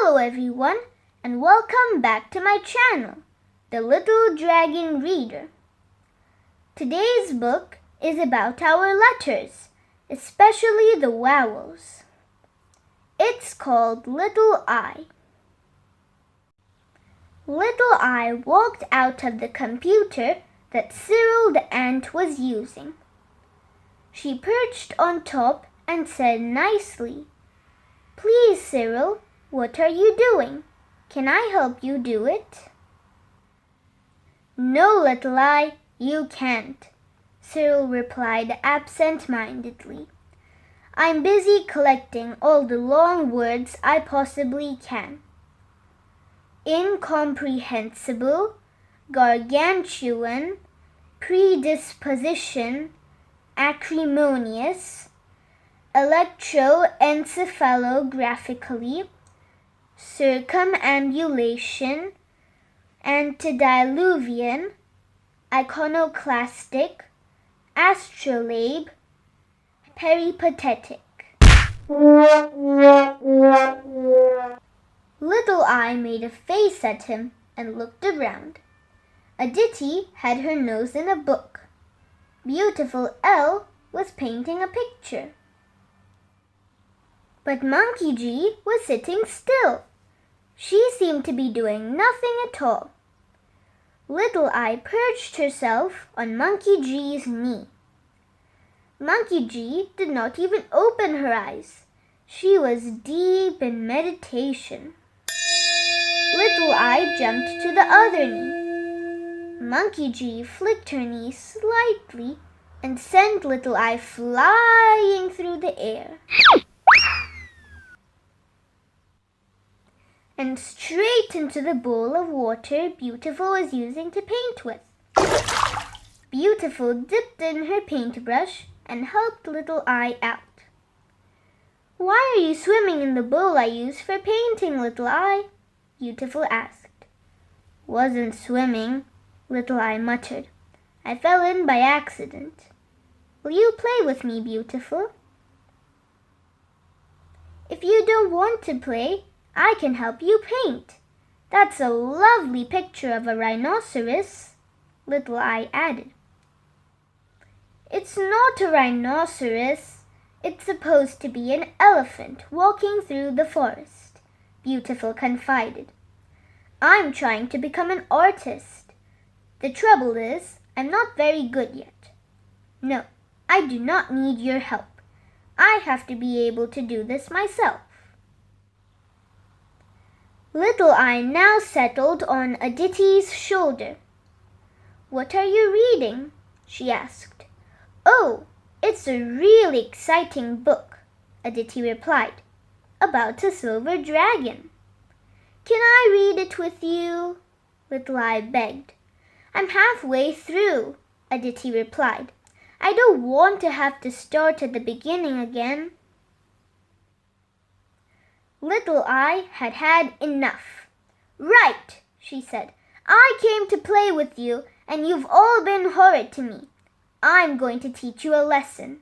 Hello everyone, and welcome back to my channel, the Little Dragon Reader. Today's book is about our letters, especially the vowels. It's called Little I. Little I walked out of the computer that Cyril the ant was using. She perched on top and said nicely, "Please, Cyril, what are you doing? Can I help you do it?" "No, Little I, you can't," Cyril replied absent-mindedly. "I'm busy collecting all the long words I possibly can. Incomprehensible, gargantuan, predisposition, acrimonious, electroencephalographically, circumambulation, antediluvian, iconoclastic, astrolabe, peripatetic." Little I made a face at him and looked around. Aditi had her nose in a book. Beautiful L was painting a picture. But Mukherjee was sitting still. She seemed to be doing nothing at all. Little I perched herself on Mukherjee's knee. Mukherjee did not even open her eyes. She was deep in meditation. Little I jumped to the other knee. Mukherjee flicked her knee slightly and sent Little I flying through the air and straight into the bowl of water Beautiful was using to paint with. Beautiful dipped in her paintbrush and helped Little I out. "Why are you swimming in the bowl I use for painting, Little I?" Beautiful asked. "Wasn't swimming," Little I muttered. "I fell in by accident. Will you play with me, Beautiful?" "If you don't want to play, I can help you paint. That's a lovely picture of a rhinoceros," Little I added. "It's not a rhinoceros. It's supposed to be an elephant walking through the forest," Beautiful confided. "I'm trying to become an artist. The trouble is, I'm not very good yet. No, I do not need your help. I have to be able to do this myself." Little I now settled on Aditi's shoulder. "What are you reading?" she asked. "Oh, it's a really exciting book," Aditi replied, "about a silver dragon." "Can I read it with you?" Little I begged. "I'm halfway through," Aditi replied. "I don't want to have to start at the beginning again." Little I had had enough. "Right," she said. "I came to play with you, and you've all been horrid to me. I'm going to teach you a lesson."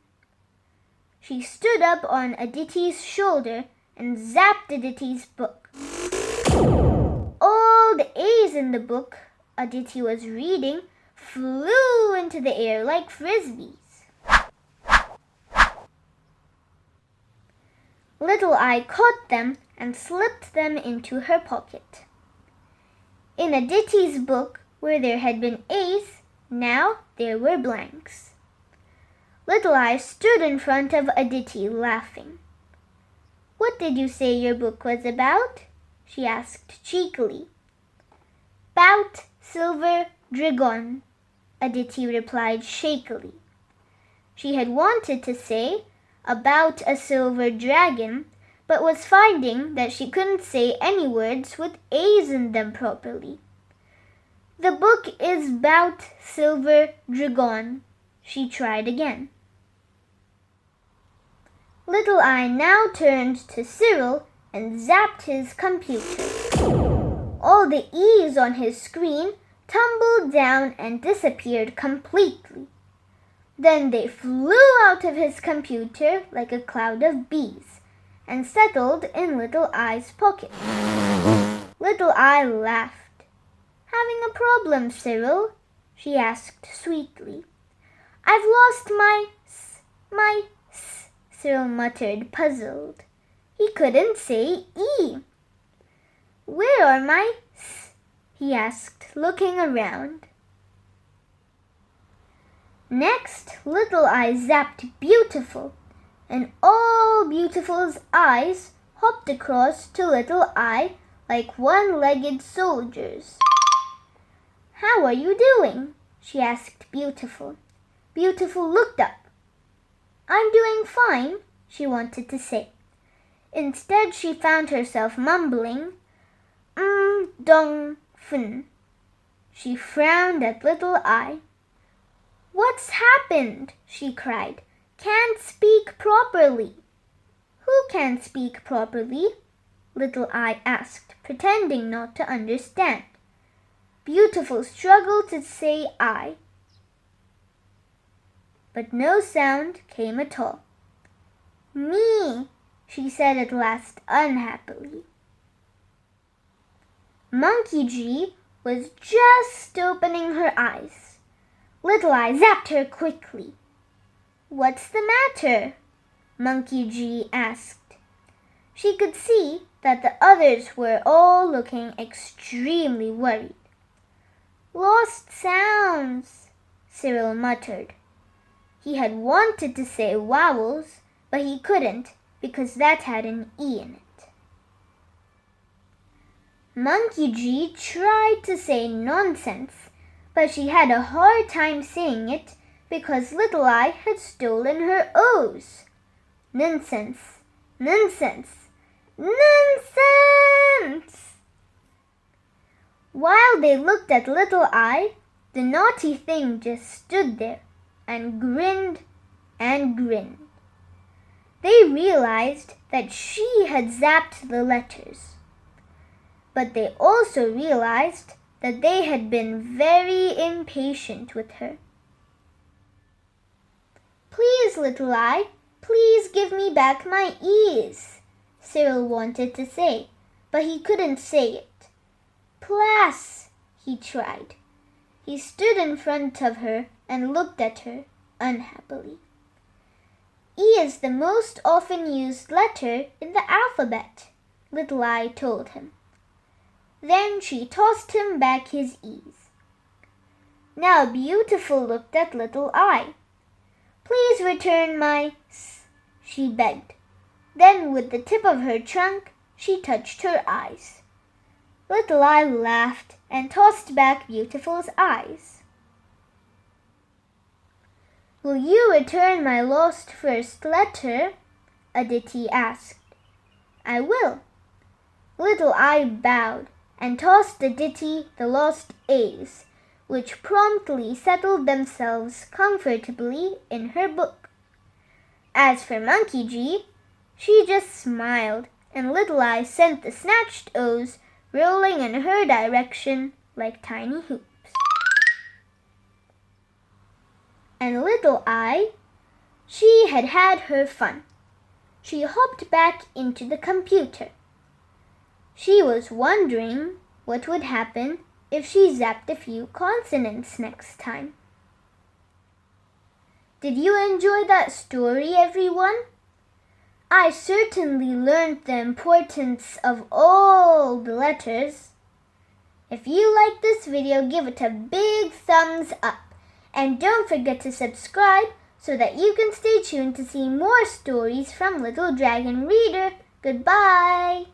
She stood up on Aditi's shoulder and zapped Aditi's book. All the A's in the book Aditi was reading flew into the air like frisbees. Little I caught them and slipped them into her pocket. In Aditi's book, where there had been A's, now there were blanks. Little I stood in front of Aditi, laughing. "What did you say your book was about?" she asked cheekily. "'Bout silver dragon," Aditi replied shakily. She had wanted to say "about a silver dragon," but was finding that she couldn't say any words with A's in them properly. "The book is 'bout silver dragon," she tried again. Little I now turned to Cyril and zapped his computer. All the E's on his screen tumbled down and disappeared completely. Then they flew out of his computer like a cloud of bees and settled in Little Eye's pocket. Little Eye laughed. "Having a problem, Cyril?" she asked sweetly. "I've lost my s," Cyril muttered, puzzled. He couldn't say E. "Where are my s?" he asked, looking around. Next, Little Eye zapped Beautiful, and all Beautiful's eyes hopped across to Little Eye like one-legged soldiers. "How are you doing?" she asked Beautiful. Beautiful looked up. "I'm doing fine," she wanted to say. Instead, she found herself mumbling, dong, fn. She frowned at Little Eye. "What's happened?" she cried. "Can't speak properly." "Who can't speak properly?" Little Eye asked, pretending not to understand. Beautiful struggled to say I, but no sound came at all. "Me," she said at last unhappily. Mukherjee was just opening her eyes. Little Eye zapped her quickly. "What's the matter?" Mukherjee asked. She could see that the others were all looking extremely worried. "Lost sounds," Cyril muttered. He had wanted to say vowels, but he couldn't because that had an E in it. Mukherjee tried to say nonsense, but she had a hard time saying it because Little Eye had stolen her O's. Nonsense, nonsense, nonsense! While they looked at Little Eye, the naughty thing just stood there and grinned and grinned. They realized that she had zapped the letters. But they also realized that they had been very impatient with her. "Please, Little Eye, please give me back my E's," Cyril wanted to say, but he couldn't say it. "Plass," he tried. He stood in front of her and looked at her unhappily. "E is the most often used letter in the alphabet," Little Eye told him. Then she tossed him back his E's. Now Beautiful looked at Little Eye. "Please return my s," she begged. Then with the tip of her trunk, she touched her eyes. Little Eye laughed and tossed back Beautiful's eyes. "Will you return my lost first letter?" Aditi asked. "I will." Little Eye bowed and tossed Aditi the lost A's, which promptly settled themselves comfortably in her book. As for Mukherjee, she just smiled, and Little Eye sent the snatched O's rolling in her direction like tiny hoops. And Little Eye, she had had her fun. She hopped back into the computer. She was wondering what would happen if she zapped a few consonants next time. Did you enjoy that story, everyone? I certainly learned the importance of all the letters. If you like this video, give it a big thumbs up. And don't forget to subscribe so that you can stay tuned to see more stories from Little Dragon Reader. Goodbye!